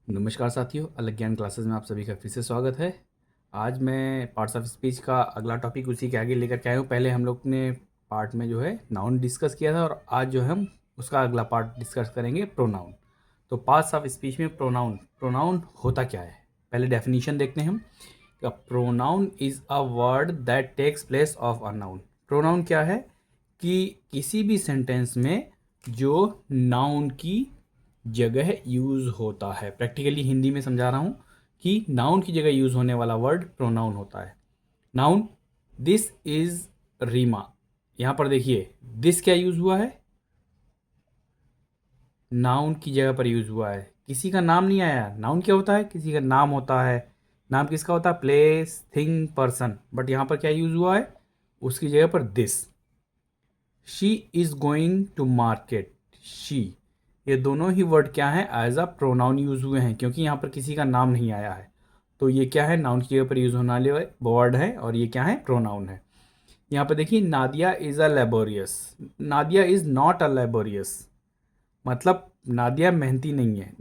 नमस्कार साथियों, अलग ज्ञान क्लासेस में आप सभी का फिर से स्वागत है। आज मैं पार्ट्स ऑफ स्पीच का अगला टॉपिक उसी के आगे लेकर के आया हूँ। पहले हम लोग ने पार्ट में जो है नाउन डिस्कस किया था और आज जो है हम उसका अगला पार्ट डिस्कस करेंगे प्रोनाउन। तो पार्ट्स ऑफ स्पीच में प्रोनाउन प्रोनाउन होता क्या है, पहले डेफिनेशन देखते हैं हम। Pronoun is a word that takes place of a noun. Pronoun क्या है कि किसी भी सेंटेंस में जो नाउन की जगह यूज़ होता है। प्रैक्टिकली हिंदी में समझा रहा हूँ कि नाउन की जगह यूज़ होने वाला वर्ड प्रोनाउन होता है। Noun, this is Reema. यहाँ पर देखिए दिस क्या यूज़ हुआ है, नाउन की जगह पर यूज़ हुआ है। किसी का नाम नहीं आया। नाउन क्या होता है, किसी का नाम होता है। नाम किसका होता है, प्लेस, थिंग, पर्सन। बट यहाँ पर क्या यूज़ हुआ है, उसकी जगह पर this. She is going to market. She, ये दोनों ही वर्ड क्या हैं, एज अ प्रोनाउन यूज़ हुए हैं क्योंकि यहाँ पर किसी का नाम नहीं आया है। तो ये क्या है, नाउन की जगह पर यूज़ होने वाले वर्ड है और ये क्या है, प्रोनाउन है। यहाँ पर देखिए Nadia is a laborious. Nadia is not a laborious, मतलब नादिया मेहनती नहीं है।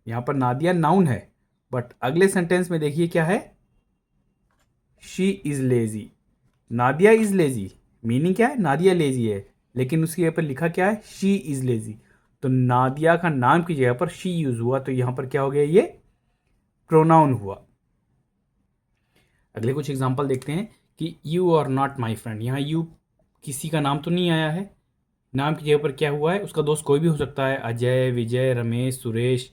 यहाँ पर नादिया नाउन है, बट अगले सेंटेंस में देखिए क्या है, she is lazy. Nadia is lazy, meaning क्या है, नादिया लेजी है, लेकिन उसकी जगह पर लिखा क्या है, शी इज़ लेजी। तो नादिया का नाम की जगह पर शी यूज़ हुआ, तो यहाँ पर क्या हो गया, ये प्रोनाउन हुआ। अगले कुछ एग्जांपल देखते हैं कि you are not my friend. यहाँ यू किसी का नाम तो नहीं आया है, नाम की जगह पर क्या हुआ है, उसका दोस्त कोई भी हो सकता है, अजय, विजय, रमेश, सुरेश,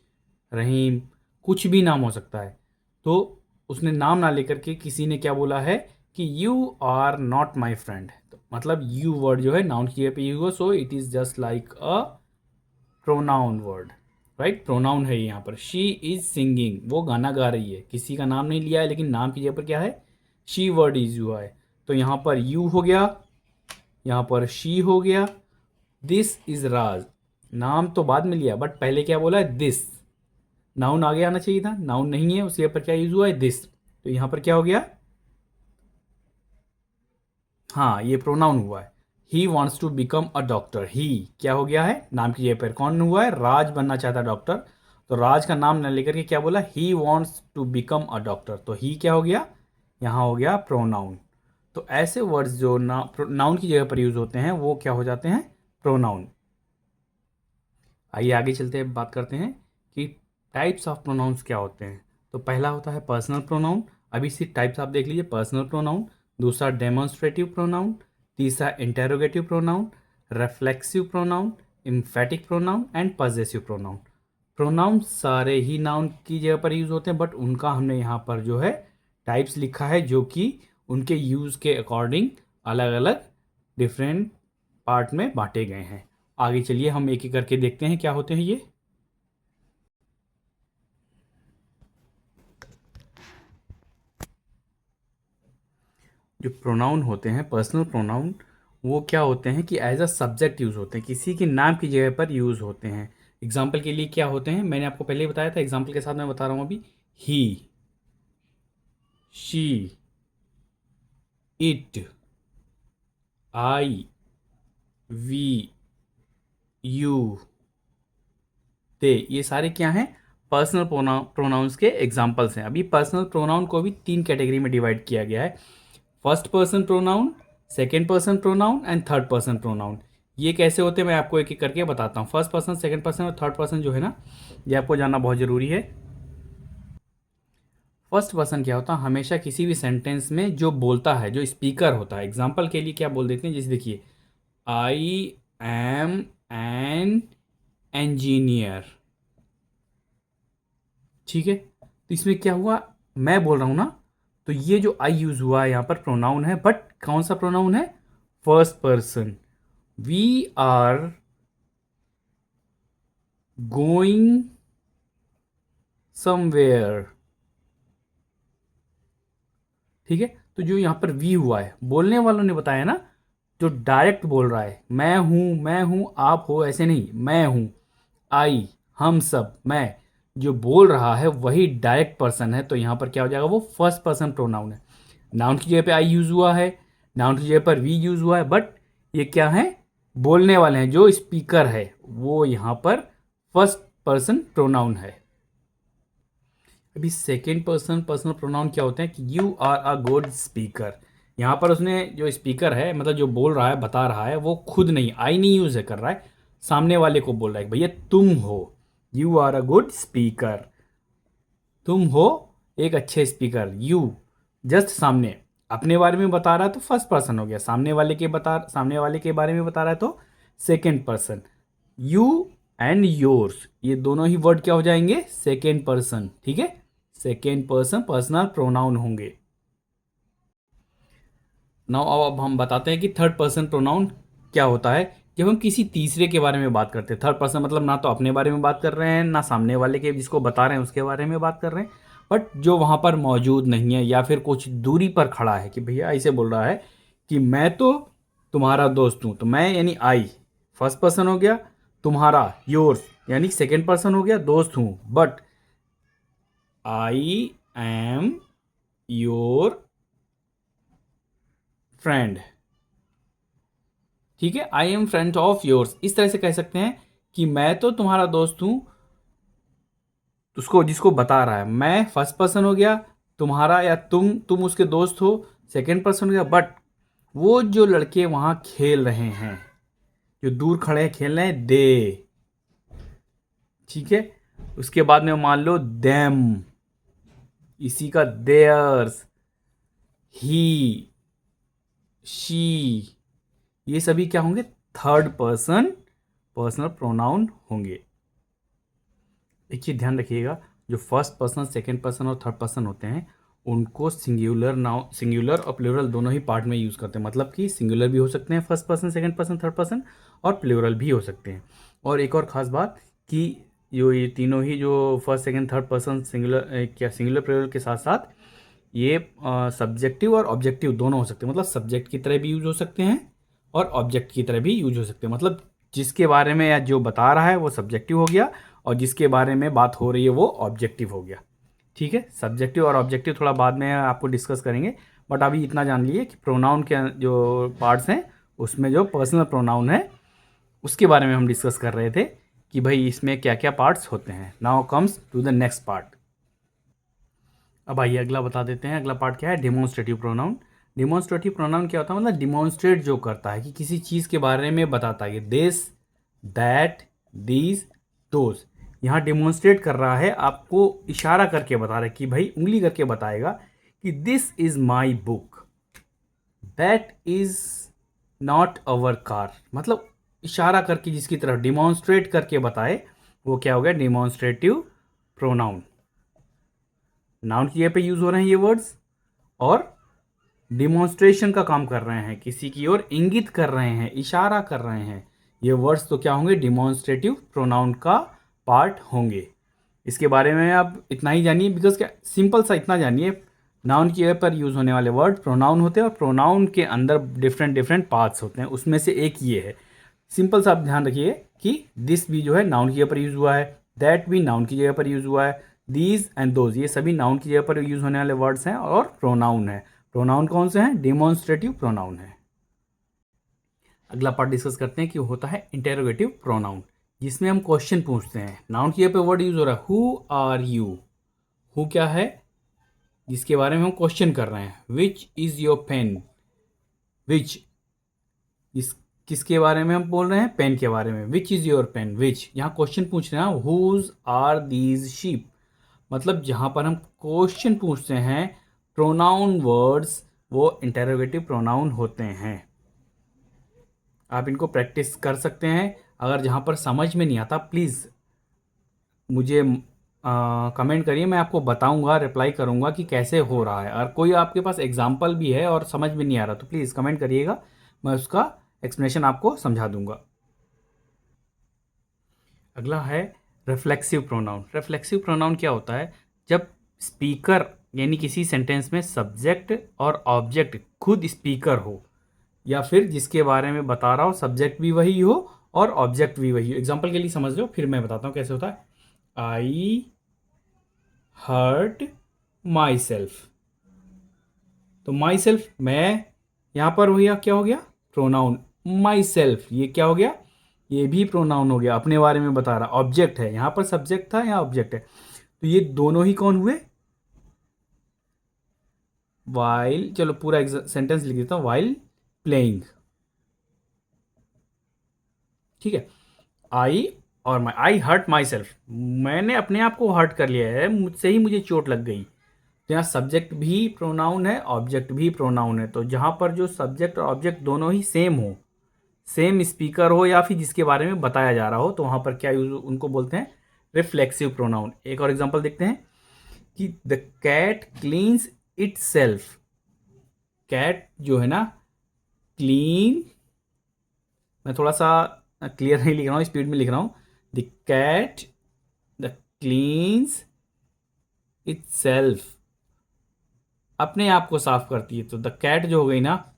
रहीम, कुछ भी नाम हो सकता है। तो उसने नाम ना लेकर के किसी ने क्या बोला है कि you are not my friend. तो मतलब यू वर्ड जो है नाउन की जगह पे यूज हुआ, so it is just like a pronoun word, right. Pronoun है यहाँ पर। शी इज सिंगिंग, वो गाना गा रही है, किसी का नाम नहीं लिया है लेकिन नाम की जगह पर क्या है, शी वर्ड यूज हुआ है। तो यहाँ पर यू हो गया, यहाँ पर शी हो गया। दिस इज राज, नाम तो बाद में लिया बट पहले क्या बोला है, दिस। नाउन आगे आना चाहिए था, नाउन नहीं है, उसके ऊपर क्या यूज हुआ है, दिस। तो यहाँ पर क्या हो गया, हाँ ये प्रोनाउन हुआ है। He wants to become a doctor. He क्या हो गया है, नाम की जगह पर कौन हुआ है, राज बनना चाहता है डॉक्टर। तो राज का नाम न लेकर के क्या बोला, he wants to become a doctor. तो ही क्या हो गया, यहाँ हो गया प्रोनाउन। तो ऐसे वर्ड्स जो नाउन की जगह पर यूज होते हैं वो क्या हो जाते हैं, प्रोनाउन। आइए आगे चलते हैं, बात करते हैं कि टाइप्स ऑफ प्रोनाउंस क्या होते हैं। तो पहला होता है पर्सनल प्रोनाउन। अभी सिर्फ टाइप्स आप देख लीजिए, पर्सनल प्रोनाउन, दूसरा डेमोन्स्ट्रेटिव प्रोनाउन, तीसरा interrogative pronoun, reflexive pronoun, emphatic pronoun and possessive pronoun. Pronoun सारे ही नाउन की जगह पर यूज होते हैं, बट उनका हमने यहाँ पर जो है टाइप्स लिखा है जो कि उनके यूज के अकॉर्डिंग अलग अलग डिफरेंट पार्ट में बांटे गए हैं। आगे चलिए हम एक एक करके देखते हैं क्या होते हैं ये। जो प्रोनाउन होते हैं, पर्सनल प्रोनाउन, वो क्या होते हैं कि एज अ सब्जेक्ट यूज़ होते हैं, किसी के नाम की जगह पर यूज़ होते हैं। एग्जाम्पल के लिए क्या होते हैं, मैंने आपको पहले ही बताया था, एग्जाम्पल के साथ मैं बता रहा हूँ अभी। He, she, it, I, we, you, they, ये सारे क्या हैं, पर्सनल प्रोनाउंस के एग्जाम्पल्स हैं। अभी पर्सनल प्रोनाउन को भी तीन कैटेगरी में डिवाइड किया गया है, first person pronoun, second person pronoun and third person pronoun. ये कैसे होते हैं मैं आपको एक एक करके बताता हूँ। फर्स्ट पर्सन, सेकेंड पर्सन और थर्ड पर्सन जो है ना, ये आपको जानना बहुत ज़रूरी है। फर्स्ट पर्सन क्या होता है, हमेशा किसी भी सेंटेंस में जो बोलता है, जो स्पीकर होता है। एग्जाम्पल के लिए क्या बोल देते हैं, जैसे देखिए, आई एम एन इंजीनियर, ठीक है। तो इसमें क्या हुआ, मैं बोल रहा हूँ ना, तो ये जो आई यूज हुआ है यहाँ पर प्रोनाउन है, बट कौन सा प्रोनाउन है, first person. We are going somewhere, ठीक है। तो जो यहाँ पर वी हुआ है, बोलने वालों ने बताया ना, जो डायरेक्ट बोल रहा है, मैं हूँ, आप हो, ऐसे नहीं, मैं हूँ, आई, हम सब, मैं, जो बोल रहा है वही डायरेक्ट पर्सन है। तो यहाँ पर क्या हो जाएगा, वो फर्स्ट पर्सन प्रोनाउन है। नाउन की जगह पे आई यूज हुआ है, नाउन की जगह पर वी यूज हुआ है, बट ये क्या है, बोलने वाले हैं, जो स्पीकर है वो यहाँ पर फर्स्ट पर्सन प्रोनाउन है। अभी सेकेंड पर्सन पर्सनल प्रोनाउन क्या होते हैं कि you are a good speaker. यहाँ पर उसने जो स्पीकर है मतलब जो बोल रहा है बता रहा है वो खुद नहीं, आई नहीं यूज़ कर रहा है, सामने वाले को बोल रहा है कि भैया तुम हो, you are a good speaker, तुम हो एक अच्छे स्पीकर। यू जस्ट सामने अपने बारे में बता रहा है तो फर्स्ट पर्सन हो गया, सामने वाले के बारे में बता रहा है तो second person. You and yours ये दोनों ही वर्ड क्या हो जाएंगे, सेकेंड पर्सन। ठीक है, सेकेंड पर्सन पर्सनल प्रोनाउन होंगे। नाउ अब हम बताते हैं कि थर्ड पर्सन प्रोनाउन क्या होता है। जब हम किसी तीसरे के बारे में बात करते हैं, थर्ड पर्सन मतलब ना तो अपने बारे में बात कर रहे हैं ना सामने वाले के जिसको बता रहे हैं उसके बारे में बात कर रहे हैं, बट जो वहाँ पर मौजूद नहीं है या फिर कुछ दूरी पर खड़ा है कि भैया ऐसे बोल रहा है कि मैं तो तुम्हारा दोस्त हूँ, तो मैं यानी आई फर्स्ट पर्सन हो गया, तुम्हारा योर्स यानी सेकेंड पर्सन हो गया, दोस्त हूँ, but I am your friend. ठीक है, I am friend of yours, इस तरह से कह सकते हैं कि मैं तो तुम्हारा दोस्त हूं, उसको जिसको बता रहा है। मैं फर्स्ट पर्सन हो गया, तुम्हारा या तुम उसके दोस्त हो सेकेंड पर्सन हो गया, बट वो जो लड़के वहां खेल रहे हैं, जो दूर खड़े हैं खेल रहे हैं, दे। ठीक है, उसके बाद में मान लो देम, इसी का देयर्स, ही, शी, ये सभी क्या होंगे, थर्ड पर्सन पर्सनल प्रोनाउन होंगे। एक चीज़ ध्यान रखिएगा, जो फर्स्ट पर्सन सेकेंड पर्सन और थर्ड पर्सन होते हैं उनको सिंगुलर और प्लूरल दोनों ही पार्ट में यूज़ करते हैं। मतलब कि सिंगुलर भी हो सकते हैं first person second person third person, और प्लूरल भी हो सकते हैं। और एक और ख़ास बात कि जो ये तीनों ही जो first second third person singular plural के साथ साथ ये सब्जेक्टिव और ऑब्जेक्टिव दोनों हो सकते हैं। मतलब सब्जेक्ट की तरह भी यूज हो सकते हैं और ऑब्जेक्ट की तरह भी यूज हो सकते हैं। मतलब जिसके बारे में या जो बता रहा है वो सब्जेक्टिव हो गया और जिसके बारे में बात हो रही है वो ऑब्जेक्टिव हो गया। ठीक है, सब्जेक्टिव और ऑब्जेक्टिव थोड़ा बाद में आपको डिस्कस करेंगे, बट अभी इतना जान लीजिए कि प्रोनाउन के जो पार्ट्स हैं उसमें जो पर्सनल प्रोनाउन है उसके बारे में हम डिस्कस कर रहे थे कि भाई इसमें क्या क्या पार्ट्स होते हैं। Now comes to the next part. अब आइए अगला बता देते हैं। अगला पार्ट क्या है, डिमॉन्स्ट्रेटिव प्रोनाउन। डिमॉन्स्ट्रेटिव प्रोनाउन क्या होता है, मतलब डिमॉन्स्ट्रेट जो करता है कि किसी चीज़ के बारे में बताता है, दिस, दैट, दीज, दोज। यहाँ डिमॉन्स्ट्रेट कर रहा है, आपको इशारा करके बता रहा है कि भाई उंगली करके बताएगा कि this is my book, that is not our car. मतलब इशारा करके जिसकी तरफ डिमॉन्स्ट्रेट करके बताए वो क्या हो गया, डिमॉन्स्ट्रेटिव प्रोनाउन। नाउन की जगह पे यूज हो रहे हैं ये वर्ड्स और डिमॉन्स्ट्रेशन का काम कर रहे हैं, किसी की ओर इंगित कर रहे हैं, इशारा कर रहे हैं। ये वर्ड्स तो क्या होंगे, डिमॉन्स्ट्रेटिव प्रोनाउन का पार्ट होंगे। इसके बारे में आप इतना ही जानिए, बिकॉज क्या सिंपल सा इतना जानिए, नाउन की जगह पर यूज होने वाले वर्ड प्रोनाउन होते हैं और प्रोनाउन के अंदर डिफरेंट डिफरेंट पार्ट्स होते हैं, उसमें से एक ये है। सिंपल सा आप ध्यान रखिए कि दिस भी जो है नाउन की जगह पर यूज हुआ है, दैट भी नाउन की जगह पर यूज हुआ है, दीज एंड दोज ये सभी नाउन की जगह पर यूज होने वाले वर्ड्स हैं और प्रोनाउन है। प्रोनाउन कौन से हैं, डिमॉन्स्ट्रेटिव प्रोनाउन है। अगला पार्ट डिस्कस करते हैं कि होता है इंटेरोगेटिव प्रोनाउन, जिसमें हम क्वेश्चन पूछते हैं। नाउन की जगह पे वर्ड यूज हो रहा है हु आर यू। हु क्या है, जिसके बारे में हम क्वेश्चन कर रहे हैं। विच इज योर पेन, विच इस किसके बारे में हम बोल रहे हैं, पेन के बारे में। विच इज योर पेन, विच यहाँ क्वेश्चन पूछ रहे हैं। हुज आर दीज शीप, मतलब जहाँ पर हम क्वेश्चन पूछते हैं प्रोनाउन वर्ड्स वो इंटेरोगेटिव प्रोनाउन होते हैं। आप इनको प्रैक्टिस कर सकते हैं। अगर जहाँ पर समझ में नहीं आता प्लीज़ मुझे कमेंट करिए, मैं आपको बताऊंगा, रिप्लाई करूंगा कि कैसे हो रहा है। और कोई आपके पास एग्जाम्पल भी है और समझ में नहीं आ रहा तो प्लीज़ कमेंट करिएगा, मैं उसका एक्सप्लेनेशन आपको समझा दूंगा। अगला है रिफ्लेक्सिव प्रोनाउन। रिफ्लेक्सिव प्रोनाउन क्या होता है, जब स्पीकर यानी किसी सेंटेंस में सब्जेक्ट और ऑब्जेक्ट खुद स्पीकर हो या फिर जिसके बारे में बता रहा हो सब्जेक्ट भी वही हो और ऑब्जेक्ट भी वही हो। एग्जाम्पल के लिए समझ लो, फिर मैं बताता हूँ कैसे होता है। आई हर्ट माई सेल्फ, तो माई सेल्फ मैं, यहाँ पर भैया क्या हो गया, प्रोनाउन माई सेल्फ, ये क्या हो गया, ये भी प्रोनाउन हो गया, अपने बारे में बता रहा। ऑब्जेक्ट है, यहाँ पर सब्जेक्ट था यहाँ ऑब्जेक्ट है। तो ये दोनों ही कौन हुए? वाइल, चलो पूरा सेंटेंस लिख देता हूँ, वाइल प्लेइंग। ठीक है। आई और माई, आई हर्ट माई सेल्फ, मैंने अपने आप को हर्ट कर लिया है, मुझसे ही मुझे चोट लग गई। तो यहाँ सब्जेक्ट भी प्रोनाउन है, ऑब्जेक्ट भी प्रोनाउन है। तो जहाँ पर जो सब्जेक्ट और ऑब्जेक्ट दोनों ही सेम हो, सेम स्पीकर हो या फिर जिसके बारे में बताया जा रहा हो, तो वहाँ पर क्या यूज उनको बोलते हैं? Reflexive pronoun. एक और एग्जांपल देखते हैं कि the cat cleans itself. Cat जो है ना, क्लीन, मैं थोड़ा सा क्लियर नहीं लिख रहा हूँ, स्पीड में लिख रहा हूँ। The cat the cleans itself, अपने आप को साफ करती है। तो द कैट जो हो गई ना,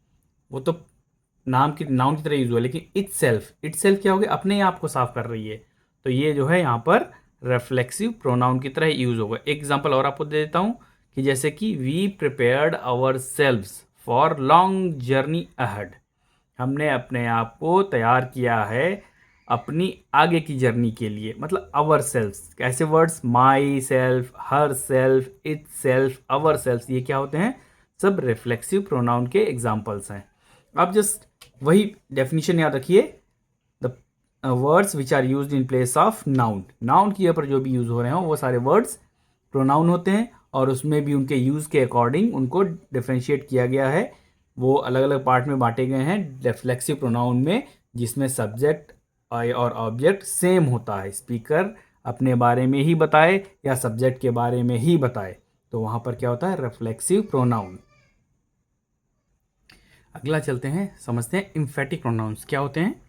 वो तो नाउन की तरह यूज हुआ, लेकिन इट सेल्फ क्या हो गया? अपने आप को साफ कर रही है। तो ये जो है यहाँ पर रिफ्लेक्सिव प्रोनाउन की तरह यूज होगा। एक एग्जांपल और आपको दे देता हूँ कि जैसे कि we prepared ourselves for long journey ahead, हमने अपने आप को तैयार किया है अपनी आगे की जर्नी के लिए। मतलब अवर सेल्फ, कैसे words? My self, her self, it self, our self, ये क्या होते हैं? सब रिफ्लेक्सिव प्रोनाउन के एग्जाम्पल्स हैं। आप जस्ट वही डेफिनेशन याद रखिए, the words which are use in place of noun. Noun की पर जो भी यूज हो रहे हो वो सारे वर्ड्स प्रोनाउन होते हैं, और उसमें भी उनके यूज के अकॉर्डिंग उनको डिफ्रेंशिएट किया गया है। वो अलग अलग पार्ट में बांटे गए हैं रिफ्लेक्सिव प्रोनाउन में, जिसमें सब्जेक्ट और ऑब्जेक्ट सेम होता है। स्पीकर अपने बारे में ही बताए या सब्जेक्ट के बारे में ही बताए, तो वहां पर क्या होता है? Reflexive pronoun. अगला चलते हैं, समझते हैं इम्फेटिक प्रोनाउंस क्या होते हैं।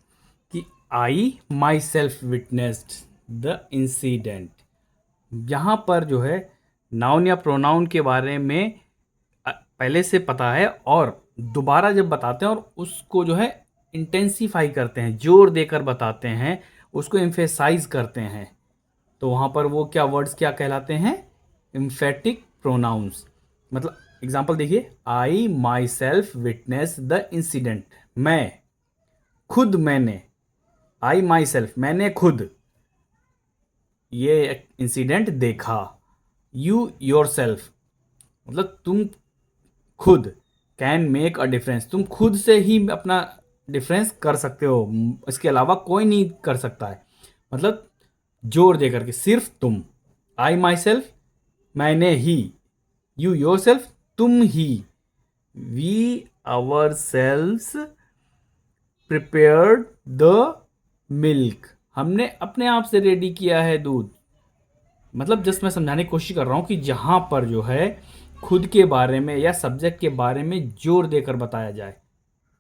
कि I myself witnessed the incident, यहाँ पर जो है नाउन या प्रोनाउन के बारे में पहले से पता है, और दोबारा जब बताते हैं और उसको जो है इंटेंसिफाई करते हैं, जोर देकर बताते हैं, उसको एम्फेसाइज करते हैं, तो वहाँ पर वो क्या वर्ड्स क्या कहलाते हैं? Emphatic pronounce. मतलब एग्जांपल देखिए, I myself witness the incident, मैं खुद, मैंने, आई माई सेल्फ, मैंने खुद ये इंसिडेंट देखा। यू योर सेल्फ, मतलब तुम खुद, कैन मेक अ डिफरेंस, तुम खुद से ही अपना डिफरेंस कर सकते हो, इसके अलावा कोई नहीं कर सकता है। मतलब जोर दे करके, सिर्फ तुम। आई माई सेल्फ, मैंने ही। यू योर सेल्फ, तुम ही। We ourselves prepared the milk, हमने अपने आप से रेडी किया है दूध। मतलब जस्ट मैं समझाने की कोशिश कर रहा हूं कि जहां पर जो है खुद के बारे में या सब्जेक्ट के बारे में जोर देकर बताया जाए,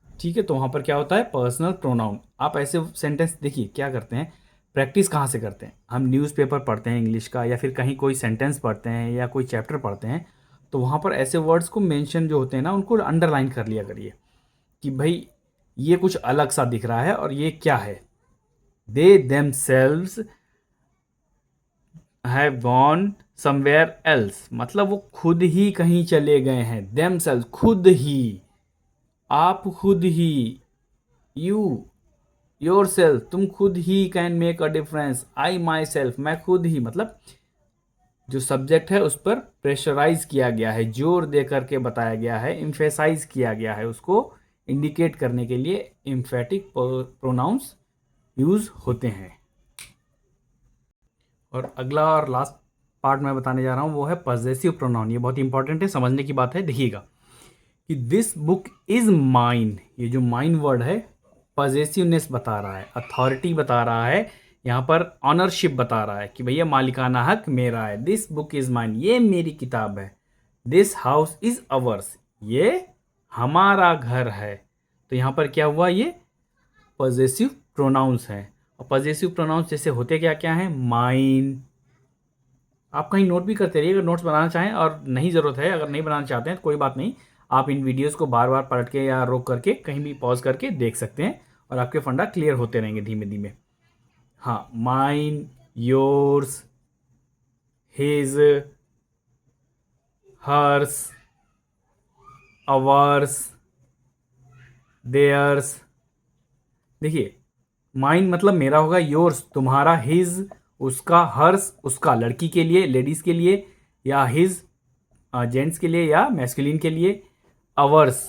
ठीक है, तो वहां पर क्या होता है? Personal pronoun. आप ऐसे सेंटेंस देखिए क्या करते हैं, प्रैक्टिस कहाँ से करते हैं? हम न्यूज़पेपर पढ़ते हैं इंग्लिश का, या फिर कहीं कोई सेंटेंस पढ़ते हैं या कोई चैप्टर पढ़ते हैं, तो वहाँ पर ऐसे वर्ड्स को मेंशन जो होते हैं ना, उनको अंडरलाइन कर लिया करिए कि भाई ये कुछ अलग सा दिख रहा है और ये क्या है। They themselves have gone somewhere else, मतलब वो खुद ही कहीं चले गए हैं। देमसेल्व्स, खुद ही, आप खुद ही। यू योर सेल्फ, तुम खुद he can make a difference. I my self, मैं खुद ही, मतलब जो सब्जेक्ट है उस पर प्रेशराइज किया गया है, जोर दे करके बताया गया है, इम्फेसाइज किया गया है, उसको इंडिकेट करने के लिए इम्फेटिक प्रोनाउंस यूज होते हैं। और अगला और लास्ट पार्ट मैं बताने जा रहा हूँ वो है पजेसिव प्रोनाउन। ये बहुत इंपॉर्टेंट है, समझने की बात है। देखिएगा कि दिस बुक इज माइन, ये जो माइन वर्ड है पजेसिवनेस बता रहा है, अथॉरिटी बता रहा है, यहाँ पर ऑनरशिप बता रहा है कि भैया मालिकाना हक मेरा है। दिस बुक इज माइन, ये मेरी किताब है। दिस हाउस इज अवर्स, ये हमारा घर है। तो यहाँ पर क्या हुआ? ये पजेसिव प्रोनाउंस हैं। और पजेसिव प्रोनाउंस जैसे होते क्या क्या हैं? माइन। आप कहीं नोट भी करते रहिए अगर नोट्स बनाना चाहें, और नहीं ज़रूरत है, अगर नहीं बनाना चाहते हैं तो कोई बात नहीं, आप इन वीडियोस को बार बार पलट के या रोक करके कहीं भी पॉज करके देख सकते हैं, और आपके फंडा क्लियर होते रहेंगे धीमे धीमे। हाँ, mine, yours, his, hers, ours, theirs. देखिए, माइन मतलब मेरा होगा, योर्स तुम्हारा, हिज उसका, हर्स उसका लड़की के लिए, लेडीज़ के लिए, या हिज जेंट्स के लिए या मैस्कुलिन के लिए, अवर्स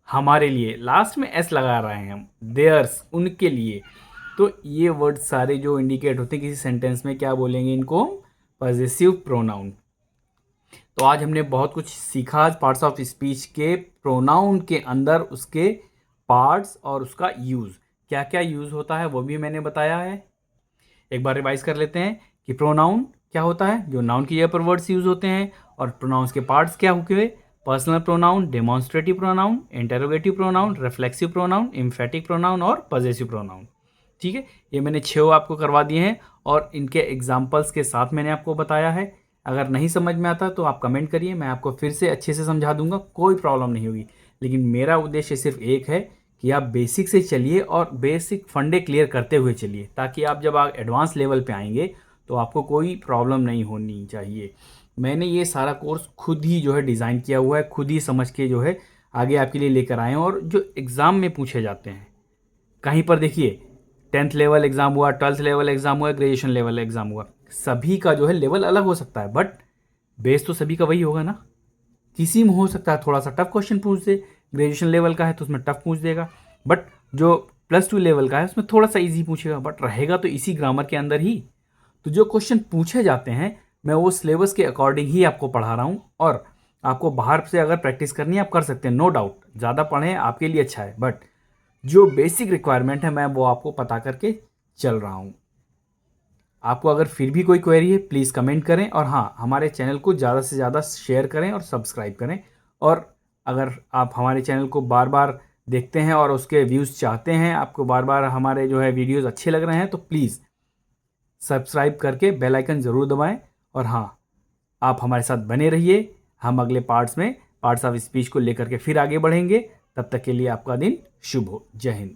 हमारे लिए, लास्ट में एस लगा रहे हैं हम, देयर्स उनके लिए। तो ये वर्ड सारे जो इंडिकेट होते हैं किसी सेंटेंस में, क्या बोलेंगे इनको, पॉजेसिव प्रोनाउन। तो आज हमने बहुत कुछ सीखा पार्ट्स ऑफ स्पीच के, प्रोनाउन के अंदर उसके पार्ट्स और उसका यूज़, क्या क्या यूज़ होता है वो भी मैंने बताया है। एक बार रिवाइज कर लेते हैं कि प्रोनाउन क्या होता है, जो नाउन की जगह पर वर्ड्स यूज होते हैं, और प्रोनाउंस के पार्ट्स क्या हुए, personal pronoun, demonstrative pronoun, interrogative pronoun, reflexive pronoun, emphatic pronoun और पॉजेसिव प्रोनाउन। ठीक है, ये मैंने 6 आपको करवा दिए हैं और इनके एग्जाम्पल्स के साथ मैंने आपको बताया है। अगर नहीं समझ में आता तो आप कमेंट करिए, मैं आपको फिर से अच्छे से समझा दूंगा, कोई प्रॉब्लम नहीं होगी। लेकिन मेरा उद्देश्य सिर्फ एक है कि आप बेसिक से चलिए और बेसिक फंडे क्लियर करते हुए चलिए, ताकि आप जब आप एडवांस लेवल पे आएंगे तो आपको कोई प्रॉब्लम नहीं होनी चाहिए। मैंने ये सारा कोर्स खुद ही जो है डिज़ाइन किया हुआ है, खुद ही समझ के जो है आगे आपके लिए लेकर आए हैं। और जो एग्ज़ाम में पूछे जाते हैं, कहीं पर देखिए 10th लेवल एग्ज़ाम हुआ, 12th लेवल एग्ज़ाम हुआ, ग्रेजुएशन लेवल एग्ज़ाम हुआ, सभी का जो है लेवल अलग हो सकता है, बट बेस तो सभी का वही होगा ना। किसी में हो सकता है थोड़ा सा टफ क्वेश्चन पूछ दे, ग्रेजुएशन लेवल का है तो उसमें टफ पूछ देगा, बट जो +2 लेवल का है उसमें थोड़ा सा इजी पूछेगा, बट रहेगा तो इसी ग्रामर के अंदर ही। तो जो क्वेश्चन पूछे जाते हैं मैं वो सिलेबस के अकॉर्डिंग ही आपको पढ़ा रहा हूँ, और आपको बाहर से अगर प्रैक्टिस करनी है आप कर सकते हैं, नो डाउट, ज़्यादा पढ़ें आपके लिए अच्छा है, बट जो बेसिक रिक्वायरमेंट है मैं वो आपको पता करके चल रहा हूँ। आपको अगर फिर भी कोई क्वेरी है प्लीज़ कमेंट करें, और हाँ, हमारे चैनल को ज़्यादा से ज़्यादा शेयर करें और सब्सक्राइब करें। और अगर आप हमारे चैनल को बार बार देखते हैं और उसके व्यूज़ चाहते हैं, आपको बार बार हमारे जो है वीडियोज़ अच्छे लग रहे हैं, तो प्लीज़ सब्सक्राइब करके बेल आइकन ज़रूर दबाएं। और हाँ, आप हमारे साथ बने रहिए, हम अगले पार्ट्स में पार्ट्स ऑफ स्पीच को लेकर के फिर आगे बढ़ेंगे। तब तक के लिए आपका दिन शुभ हो। जय हिंद।